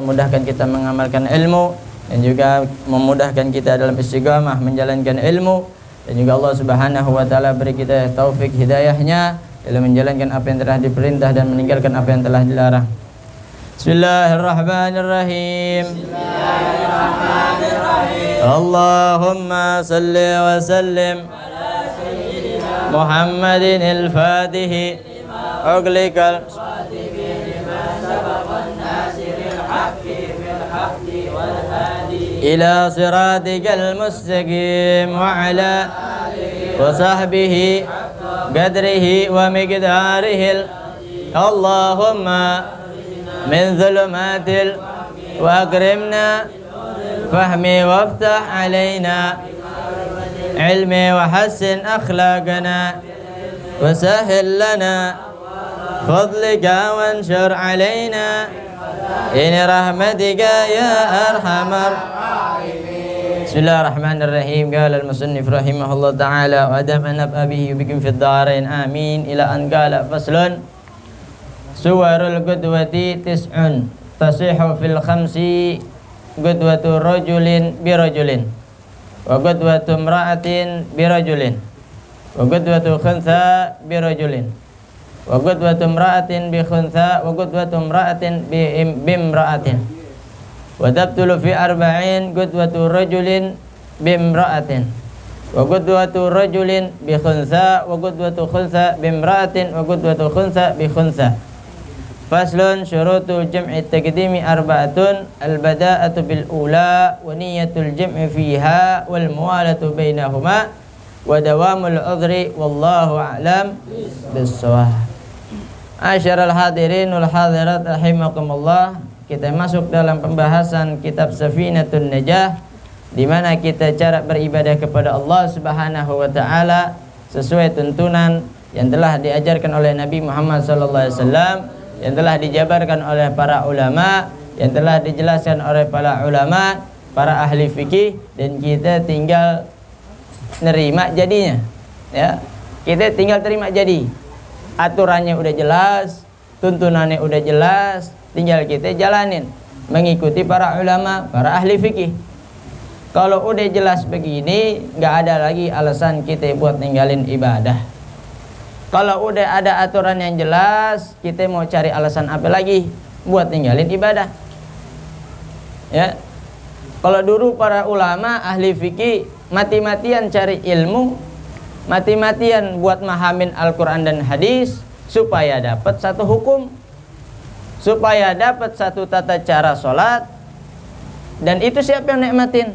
mudahkan kita mengamalkan ilmu, dan juga memudahkan kita dalam istiqamah menjalankan ilmu, dan juga Allah Subhanahu wa taala beri kita taufik hidayahnya dalam menjalankan apa yang telah diperintah dan meninggalkan apa yang telah dilarang. Bismillahirrahmanirrahim. Bismillahirrahmanirrahim. Allahumma salli wa sallim ala sayyidina Muhammadin al-Fatih ughliqal ila siratikal mustaqim wa ala wa sahbihi qadrihi wa miqdarihi. Allahumma min zulumatil wa akrimna fahmi waftah alaina ilmi wa hassin akhlaqana wa sahil lana fadlika wanshur alaina ini rahmatika ya arhamar. Bismillahirrahmanirrahim. Qala al-musannif rahimahullah ta'ala wa adam nab'a bihi bikum fid darain amin ila an qala faslun suwarul qudwati tis'un tasihu fil khamsi qudwatu rajulin bi rajulin wa qudwatu imra'atin bi rajulin wa qudwatu khuntha bi rajulin wa qudwatu imra'atin bi khuntha wa qudwatu imra'atin bi imra'atin wa tabtulu fi arba'in qudwatu rajulin bi imra'atin wa qudwatu rajulin bi khuntha wa qudwatu khuntha bi imra'atin wa qudwatu khuntha bi khuntha. Faslun syurutu jam'i taqdimi arba'atun al-bada'atu bil ula wa niyatul jam'i fiha wal muwalatu bainahuma wa dawamul udhri wallahu a'lam bis-shawab. Asyaral hadirin wal hadirat rahimakumullah. Kita masuk dalam pembahasan kitab Safinatun Najah, di mana kita cara beribadah kepada Allah Subhanahu wa taala sesuai tuntunan yang telah diajarkan oleh Nabi Muhammad sallallahu alaihi wasallam, yang telah dijabarkan oleh para ulama, yang telah dijelaskan oleh para ulama, para ahli fikih, dan kita tinggal nerima jadinya. Ya. Kita tinggal terima jadi. Aturannya udah jelas, tuntunannya udah jelas, tinggal kita jalanin mengikuti para ulama, para ahli fikih. Kalau udah jelas begini, nggak ada lagi alasan kita buat ninggalin ibadah. Kalau udah ada aturan yang jelas, kita mau cari alasan apa lagi buat ninggalin ibadah? Ya. Kalau dulu para ulama ahli fikih mati-matian cari ilmu, mati-matian buat mahamin Al-Quran dan hadis supaya dapat satu hukum, supaya dapat satu tata cara sholat. Dan itu siapa yang nikmatin?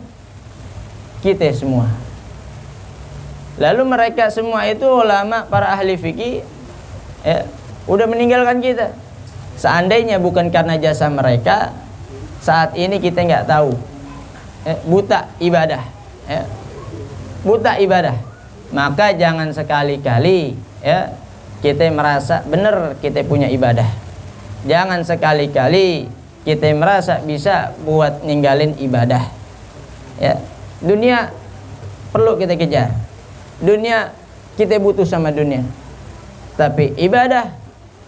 Kita semua. Lalu mereka semua itu ulama, para ahli fikih, ya, udah meninggalkan kita. Seandainya bukan karena jasa mereka, saat ini kita nggak tahu, buta ibadah, ya, buta ibadah. Maka jangan sekali-kali, ya, kita merasa benar kita punya ibadah. Jangan sekali-kali kita merasa bisa buat ninggalin ibadah. Ya, dunia perlu kita kejar. Dunia kita butuh sama dunia. Tapi ibadah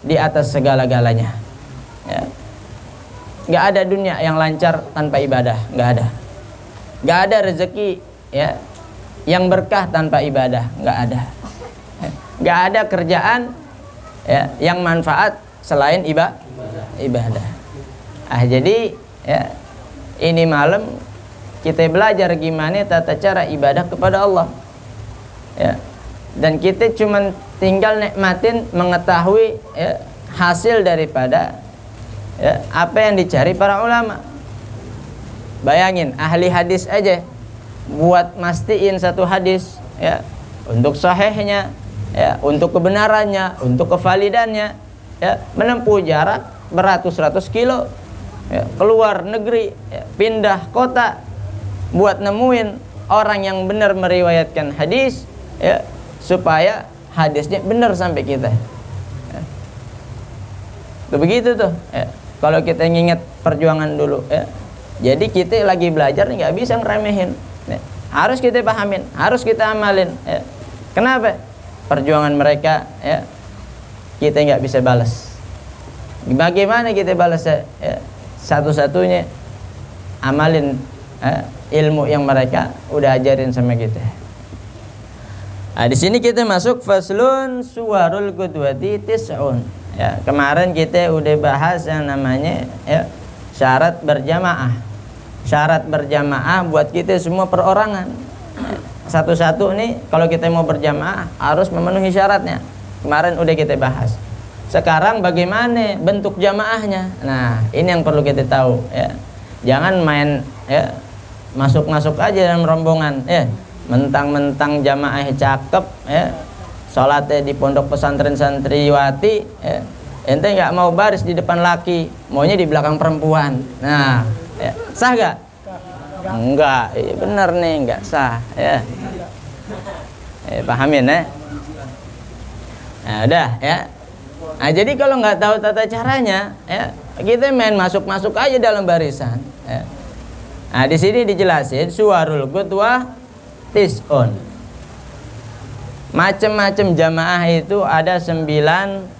di atas segala-galanya. Ya. Gak ada dunia yang lancar tanpa ibadah, gak ada. Gak ada rezeki, ya, yang berkah tanpa ibadah, gak ada. Gak ada kerjaan, ya, yang manfaat selain ibadah. Jadi, ya, ini malam kita belajar gimana tata cara ibadah kepada Allah. Ya. Dan kita cuma tinggal nikmatin, mengetahui, ya, hasil daripada, ya, apa yang dicari para ulama. Bayangin ahli hadis aja buat mastiin satu hadis, ya, untuk sahihnya, ya, untuk kebenarannya, untuk kevalidannya, ya, menempuh jarak beratus-ratus kilo, ya, keluar negeri, ya, pindah kota buat nemuin orang yang benar meriwayatkan hadis, ya, supaya hadisnya benar sampai kita. Ya. Tuh begitu tuh. Ya. Kalau kita nginget perjuangan dulu, ya. Jadi kita lagi belajar nggak bisa ngeremehin. Ya. Harus kita pahamin, harus kita amalin. Ya. Kenapa? Perjuangan mereka, ya, kita nggak bisa balas. Bagaimana kita balas? Ya? satu-satunya amalin ilmu yang mereka udah ajarin sama kita. Nah, di sini kita masuk faslun suwarul qudwati tis'un. Ya, kemarin kita udah bahas yang namanya syarat berjamaah. Syarat berjamaah buat kita semua perorangan. Satu-satu nih kalau kita mau berjamaah harus memenuhi syaratnya. Kemarin udah kita bahas. Sekarang bagaimana bentuk jamaahnya? Nah, ini yang perlu kita tahu ya. Jangan main masuk-masuk aja dalam rombongan mentang-mentang jamaah cakep sholatnya di pondok pesantren santriwati ente nggak mau baris di depan laki, maunya di belakang perempuan. Nah, sah gak? Enggak, bener nih, enggak sah ya. Pahamin ya? Nah, udah ya. Nah, jadi kalau nggak tahu tata caranya kita main masuk-masuk aja dalam barisan ya. Nah, di sini dijelasin suwarul qudwah tis'un. Macam-macam jamaah itu ada 9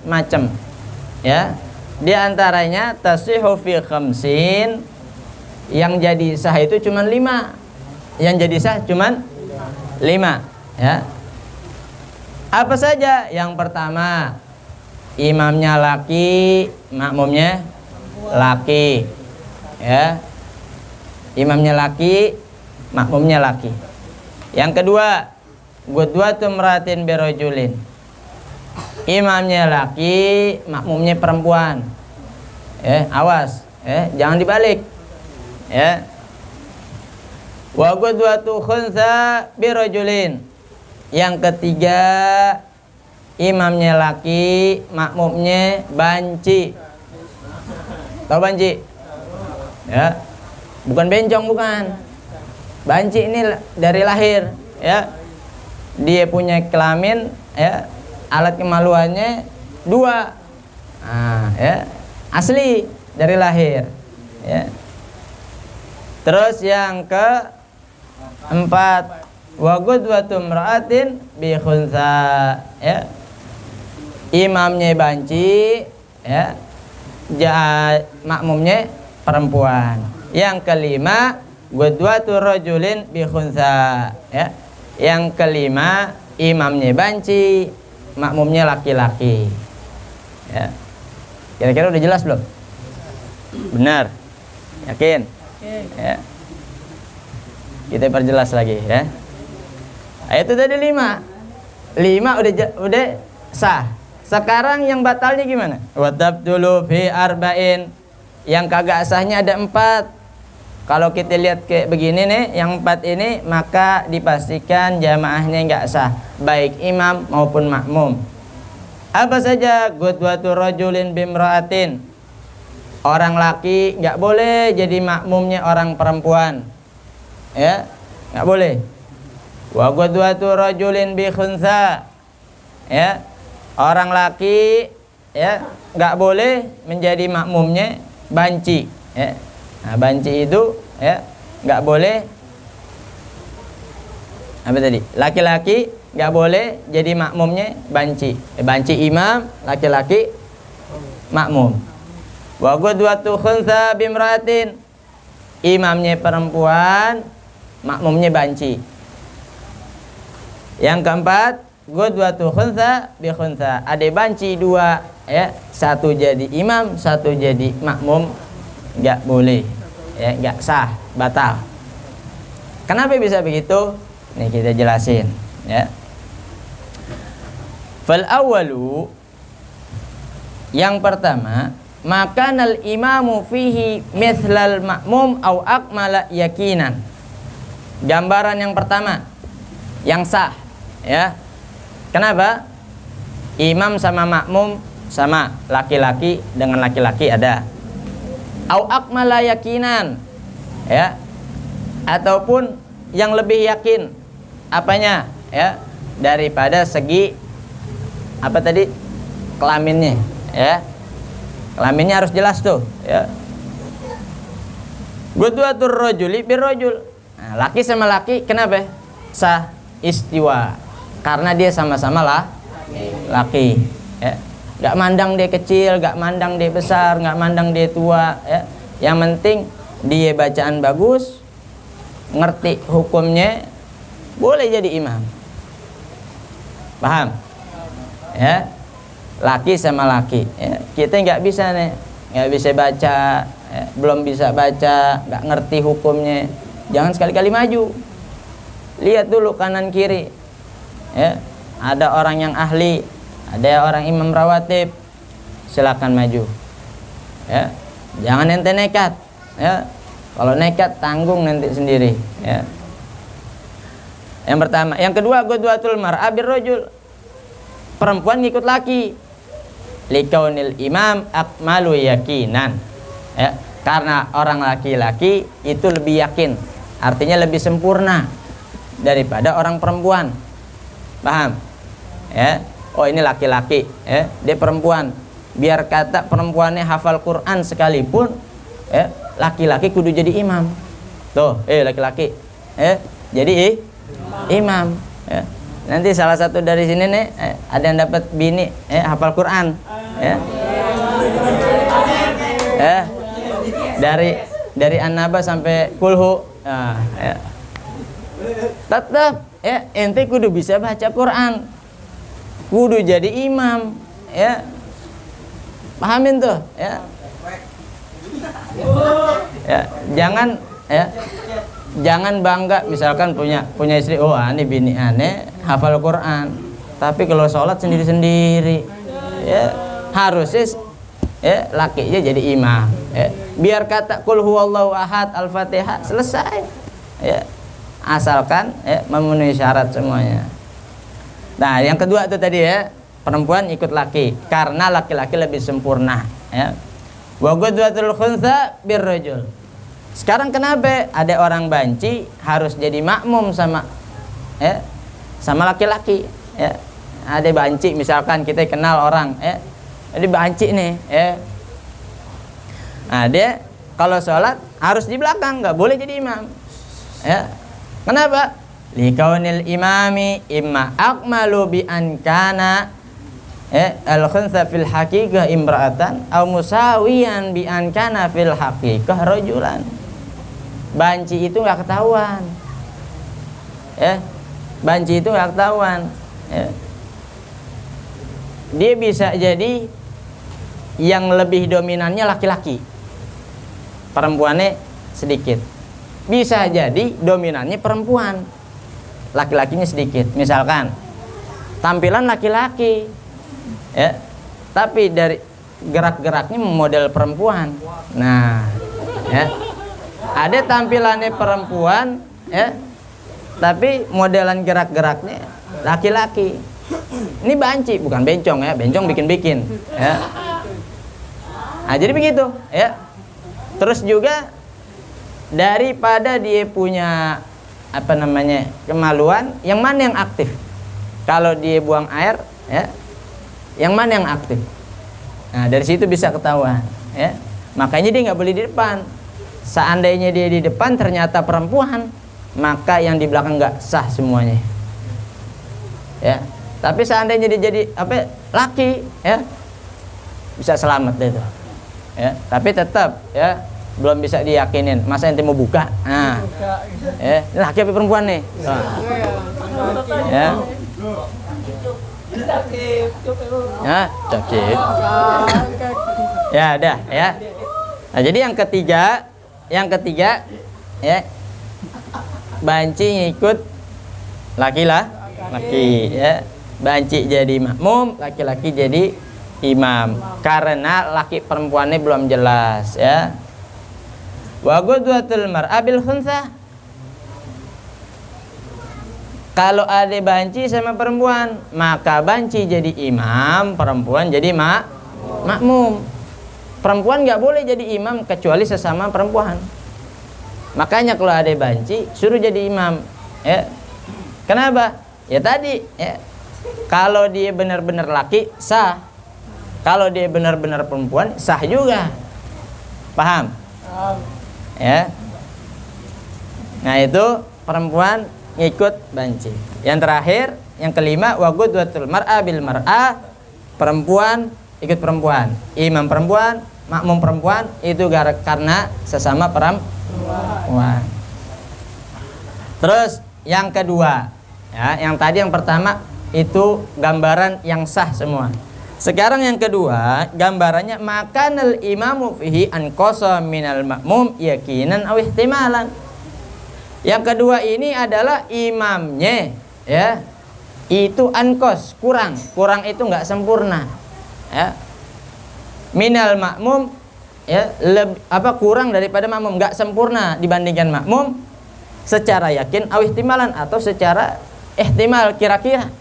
macam ya. Di antaranya tasihhu fi khamsin, yang jadi sah itu cuma 5. Yang jadi sah cuma 5 ya. Apa saja? Yang pertama, imamnya laki, makmumnya laki ya. Imamnya laki, makmumnya laki. Yang kedua, qudwatu imratin birajulin. Imamnya laki, makmumnya perempuan. Awas, jangan dibalik. Ya. Wa qudwatu khunsa birajulin. Yang ketiga, imamnya laki, makmumnya banci. Tahu banci? Ya. Bukan bencong, bukan. Banci ini dari lahir, ya. Dia punya kelamin, ya. Alat kemaluannya 2. Nah, ya. Asli dari lahir, ya. Terus yang keempat, wa qudwatu imra'atin bi khunsa, ya. Imamnya banci, ya. Makmumnya perempuan. Yang kelima, qudwatu rajulin bi khunsa, ya. Yang kelima, imamnya banci, makmumnya laki-laki. Ya. Kira-kira udah jelas belum? Benar? Yakin? Ya. Kita perjelas lagi ya. Itu tadi 5. 5 udah sah. Sekarang yang batalnya gimana? Wa tabdulu fi arba'in. Yang kagak sahnya ada 4. Kalau kita lihat kayak begini nih, yang 4 ini maka dipastikan jamaahnya nggak sah, baik imam maupun makmum. Apa saja? Qudwatu rajulin bimra'atin. Orang laki nggak boleh jadi makmumnya orang perempuan. Ya, nggak boleh. Wa qudwatu rajulin bi khunsa. Ya. Orang laki ya nggak boleh menjadi makmumnya banci, ya. Nah, banci itu ya nggak boleh. Apa tadi? Laki-laki nggak boleh jadi makmumnya banci. Banci imam, laki-laki makmum. Wa qudwatu khunsa bimratin. Imamnya perempuan, makmumnya banci. Yang keempat, qudwatu khunsa bi khunsa. Ada banci 2 ya, 1 jadi imam, 1 jadi makmum. Nggak boleh ya, nggak sah, batal. Kenapa bisa begitu? Nih kita jelasin ya. Fal awwalu, yang pertama, makanal imamu fihi mithlal makmum au akmala yakinan. Gambaran yang pertama yang sah ya. Kenapa? Imam sama makmum sama, laki-laki dengan laki-laki ada. Au akmala yakinan ya, ataupun yang lebih yakin apanya ya, daripada segi apa tadi, kelaminnya ya. Kelaminnya harus jelas tuh ya. Qudwatur rajuli birrajul. Nah, laki sama laki kenapa sah? Istiwa, karena dia sama-sama laki ya. Gak mandang dia kecil, gak mandang dia besar, gak mandang dia tua ya. Yang penting dia bacaan bagus, ngerti hukumnya, boleh jadi imam. Paham? Ya, laki sama laki. Ya, kita nggak bisa nih, nggak bisa baca, ya, belum bisa baca, nggak ngerti hukumnya. Jangan sekali-kali maju. Lihat dulu kanan kiri. Ya, ada orang yang ahli, ada orang imam rawatib, silakan maju. Ya, jangan ente nekat. Ya, kalau nekat tanggung nanti sendiri. Ya. Yang pertama, yang kedua qudwatul mar'a birrajul. Perempuan ngikut laki. Likaunil imam akmalu yakinan. Ya, karena orang laki-laki itu lebih yakin, artinya lebih sempurna daripada orang perempuan. Paham? Ya. Oh, ini laki-laki, ya, dia perempuan. Biar kata perempuannya hafal Quran sekalipun, ya, laki-laki kudu jadi imam. Tuh, laki-laki, jadi imam. Ya. Nanti salah satu dari sini nih, ada yang dapat bini, hafal Quran, ya. Dari An-Naba sampai Kulhu, ya. Tetap, ya, ente kudu bisa baca Quran, kudu jadi imam, ya. Pahamin tuh, ya. Ya, jangan bangga misalkan punya istri, oh ini bini aneh hafal Quran, tapi kalau sholat sendiri-sendiri, ya, harusnya, ya, lakinya jadi imam, ya. Biar kata qul huwallahu ahad al-fatihah selesai, ya, asalkan, ya, memenuhi syarat semuanya. Nah, yang kedua itu tadi, ya, perempuan ikut laki karena laki-laki lebih sempurna, ya. Wa qudwatul khuntha birrajul. Sekarang kenapa ada orang banci harus jadi makmum sama, ya, sama laki-laki, ya. Ada banci misalkan kita kenal orang, ya, jadi banci nih, ya. Nah, dia kalau sholat harus di belakang, nggak boleh jadi imam, ya. Kenapa? Likaunil imami imma akmalu bi ankana, al-khuntha fil haqiqah imra'atan aw musawiyan bi ankana fil haqiqah rajulan. Banci itu nggak ketahuan, ya. Banci itu nggak ketahuan, ya. Dia bisa jadi yang lebih dominannya laki-laki, perempuannya sedikit. Bisa jadi dominannya perempuan, laki-lakinya sedikit. Misalkan tampilan laki-laki, ya, tapi dari gerak-geraknya model perempuan. Nah, ya, ada tampilannya perempuan, ya, tapi modelan gerak-geraknya laki-laki. Ini banci, bukan bencong, ya. Bencong bikin-bikin, ya. Nah, jadi begitu, ya. Terus juga daripada dia punya kemaluan, yang mana yang aktif? Kalau dia buang air, ya, yang mana yang aktif? Nah, dari situ bisa ketahuan, ya. Makanya dia nggak boleh di depan. Seandainya dia di depan ternyata perempuan, maka yang di belakang nggak sah semuanya, ya. Tapi seandainya dia jadi laki, ya, bisa selamat deh itu, ya. Tapi tetap, ya, belum bisa diyakinin. Masa ente mau buka? Nah, ya, laki apa perempuan nih? Nah, ya. Ya, cakep. Ya, udah, ya. Nah, jadi yang ketiga, ya, banci ngikut laki, ya. Banci jadi makmum, laki-laki jadi imam. Karena laki perempuannya belum jelas, ya. Wa qudwatul mar'a bil khuntha. Kalau ada banci sama perempuan, maka banci jadi imam, perempuan jadi makmum. Perempuan nggak boleh jadi imam kecuali sesama perempuan. Makanya kalau ada banci suruh jadi imam, ya. Kenapa? Ya tadi, ya. Kalau dia benar-benar laki sah, kalau dia benar-benar perempuan sah juga. Paham? Ya. Nah, itu perempuan ngikut banci. Yang terakhir, yang kelima, wa qudwatul mar'a bil mar'a. Perempuan ikut perempuan, imam perempuan, makmum perempuan itu karena sesama perempuan. Terus yang kedua, ya, yang tadi yang pertama itu gambaran yang sah semua. Sekarang yang kedua, gambarannya makanal imamu fihi anqasa minal makmum yakinan aw ihtimalan. Yang kedua ini adalah imamnya, ya, itu anqas, kurang itu nggak sempurna, ya. Minal makmum, ya, kurang daripada makmum, nggak sempurna dibandingkan makmum secara yakin aw ihtimalan atau secara ihtimal, kira-kira.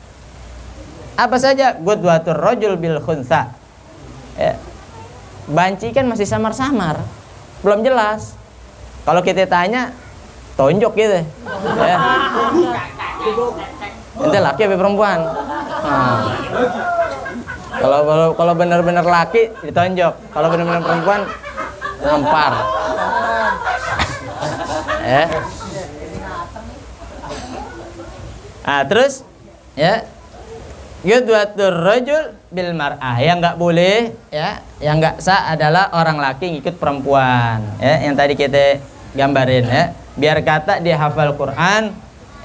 Apa saja? Gudwatur rajul bil khunsa, ya. Banci kan masih samar-samar, belum jelas. Kalau kita tanya, tonjok gitu, ya. Ente laki apa perempuan? Nah. Kalau benar-benar laki ditonjok, kalau benar-benar perempuan ngampar. Terus, ya, Gudwatur rajul bil mar'ah, yang nggak boleh, ya, yang nggak sah adalah orang laki ngikut perempuan, ya, yang tadi kita gambarin, ya. Biar kata dia hafal Quran,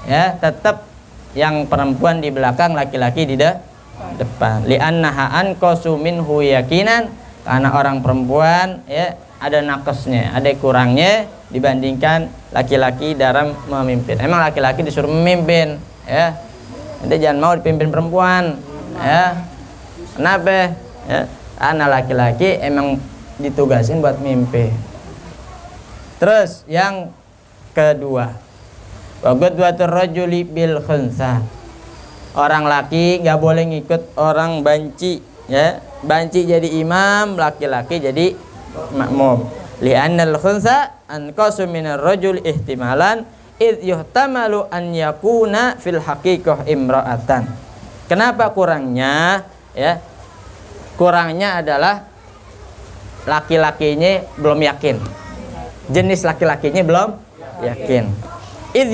ya, tetap yang perempuan di belakang, laki-laki di depan. Li'annaha anqasu minhu yakinan, karena orang perempuan, ya, ada nakesnya, ada kurangnya dibandingkan laki-laki dalam memimpin. Emang laki-laki disuruh memimpin, ya. Ente jangan mau dipimpin perempuan, ya. Kenapa? Ya, anak laki-laki emang ditugasin buat mimpi. Terus yang kedua, wa gudwatur rajuli bil khunsa. Orang laki nggak boleh ngikut orang banci, ya. Banci jadi imam, laki-laki jadi makmum. Li'annal khunsa anqasu minar rajul ihtimalan id yuhtamalu an yakuna fil haqiqah imra'atan. Kenapa kurangnya? Ya, kurangnya adalah laki-lakinya belum yakin. Jenis laki-lakinya belum yakin. Id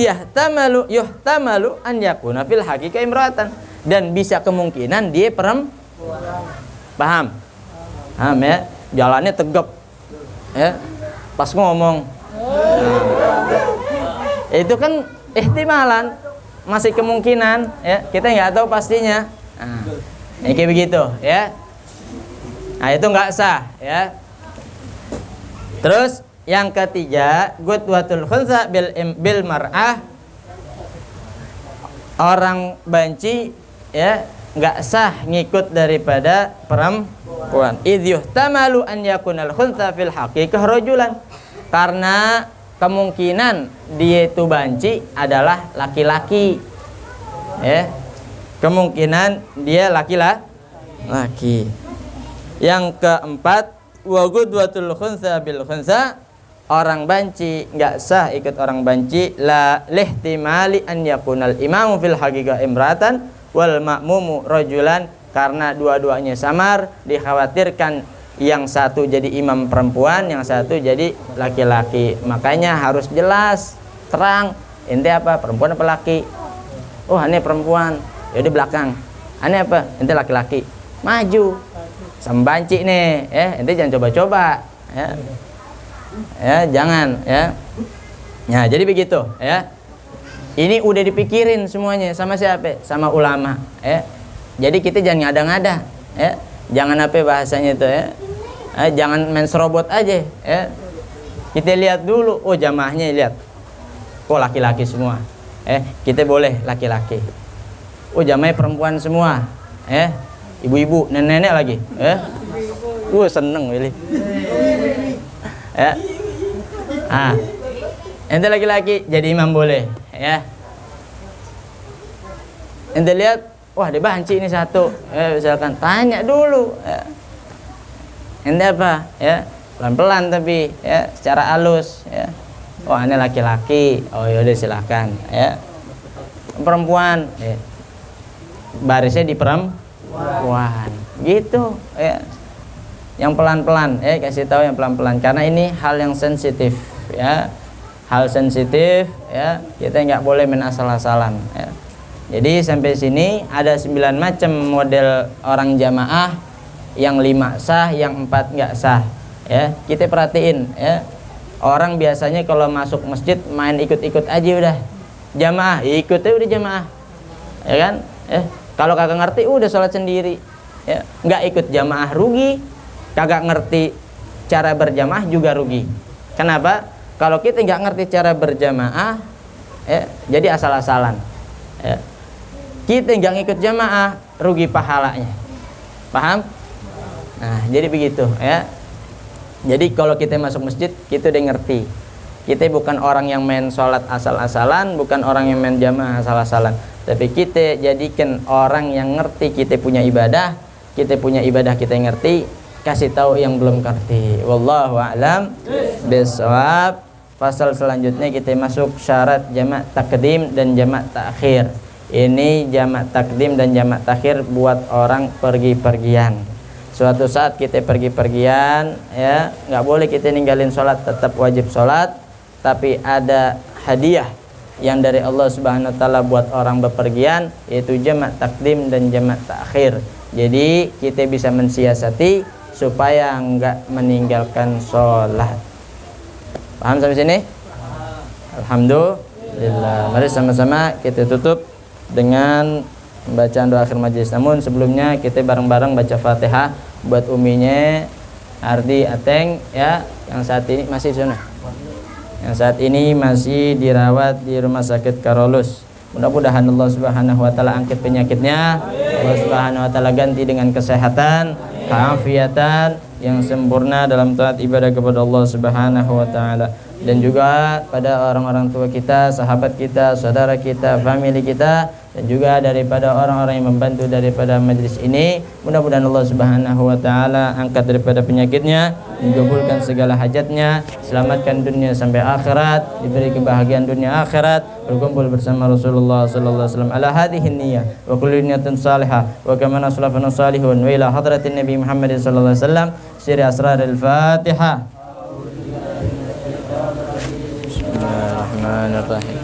yuhtamalu an yakuna fil haqiqah imra'atan, dan bisa kemungkinan dia perempuan. Paham? Paham, ya? Jalannya tegap, ya. Pas ngomong, itu kan ihtimalan, masih kemungkinan, ya, kita nggak tahu pastinya. Nah, kayak begitu, ya. Nah, itu nggak sah, ya. Terus yang ketiga, gudwatul khunsa bil mar'ah, orang banci, ya, nggak sah ngikut daripada perempuan. Idh yuhtamalu an yakunal khunsa fil haqiqah rajulan, karena kemungkinan dia itu banci adalah laki-laki, ya. Kemungkinan dia laki-laki. Yang keempat, wa gudwatul khunsa bil khunsa, orang banci nggak sah ikut orang banci la lihtimali an yakunal imamu fil haqiqah imratan wal ma'mumu rajulan, karena dua-duanya samar, dikhawatirkan yang satu jadi imam perempuan, yang satu jadi laki-laki. Makanya harus jelas, terang, ente apa, perempuan apa laki. Oh, ini perempuan, ya di belakang. Ane apa, ente laki-laki, maju sembanci nih, ente jangan coba-coba, ya. Ya, jangan, ya. Nah, jadi begitu, ya. Ini udah dipikirin semuanya sama siapa? Sama ulama, ya. Jadi kita jangan ngada-ngada, ya. Jangan apa bahasanya itu, ya. Jangan main serobot aja, ya. Kita lihat dulu, oh jamaahnya lihat, oh laki-laki semua, kita boleh laki-laki. Oh jamaahnya perempuan semua, ibu-ibu, nenek-nenek lagi, seneng pilih, ya. Ente laki-laki jadi imam boleh, ya. Ente lihat, wah dia banci ini satu, misalkan tanya dulu, ya. Ente apa, ya, pelan-pelan tapi, ya, secara halus, ya. Wah ini laki-laki, oh yaudah silakan, ya. Perempuan, ya. Barisnya di perempuan, gitu, ya. Yang pelan-pelan, kasih tahu yang pelan-pelan, karena ini hal yang sensitif, ya. Hal sensitif, ya, kita nggak boleh main asal-asalan, ya. Jadi sampai sini ada 9 macam model orang jamaah, yang 5 sah, yang 4 nggak sah. Ya, kita perhatiin ya. Orang biasanya kalau masuk masjid main ikut-ikut aja udah. Jamaah, ikutnya udah jamaah. Ya kan? Kalau kagak ngerti udah sholat sendiri. Ya, nggak ikut jamaah rugi, kagak ngerti cara berjamaah juga rugi. Kenapa? Kalau kita nggak ngerti cara berjamaah, ya, jadi asal-asalan. Ya. Kita nggak ngikut jamaah, rugi pahalanya. Paham? Nah, jadi begitu ya. Jadi kalau kita masuk masjid, kita udah ngerti. Kita bukan orang yang main sholat asal-asalan, bukan orang yang main jamaah asal-asalan. Tapi kita jadikan orang yang ngerti kita punya ibadah, kita ngerti, kasih tahu yang belum ngerti. Wallahu a'lam bishawab. Pasal selanjutnya kita masuk syarat jamak takdim dan jamak takhir. Ini jamak takdim dan jamak takhir buat orang pergi-pergian. Suatu saat kita pergi-pergian, ya nggak boleh kita ninggalin sholat, tetap wajib sholat. Tapi ada hadiah yang dari Allah Subhanahu Wa Taala buat orang bepergian, yaitu jamak takdim dan jamak takhir. Jadi kita bisa mensiasati supaya nggak meninggalkan sholat. Paham sampai sini? Alhamdulillah. Mari sama-sama kita tutup dengan bacaan doa akhir majelis. Namun sebelumnya kita bareng-bareng baca Fatihah buat uminya Ardi Ateng ya, yang saat ini masih di sana. Yang saat ini masih dirawat di Rumah Sakit Karolus. Mudah-mudahan Allah Subhanahu Wa Taala angkat penyakitnya. Allah Subhanahu Wa Taala ganti dengan kesehatan, keafiatan yang sempurna dalam taat ibadah kepada Allah Subhanahu Wa Taala. Dan juga pada orang-orang tua kita, sahabat kita, saudara kita, family kita, dan juga daripada orang-orang yang membantu daripada majlis ini. Mudah-mudahan Allah Subhanahu Wa Taala angkat daripada penyakitnya, mengabulkan segala hajatnya, selamatkan dunia sampai akhirat, diberi kebahagiaan dunia akhirat, berkumpul bersama Rasulullah sallallahu alaihi wasallam ala hadhihi niyyah wa kullu niyatin salihah wa kama salafun salihun wa ila hadratin nabi Muhammad sallallahu alaihi wasallam. Siri asrar al-Fatihah. Bismillahirrahmanirrahim.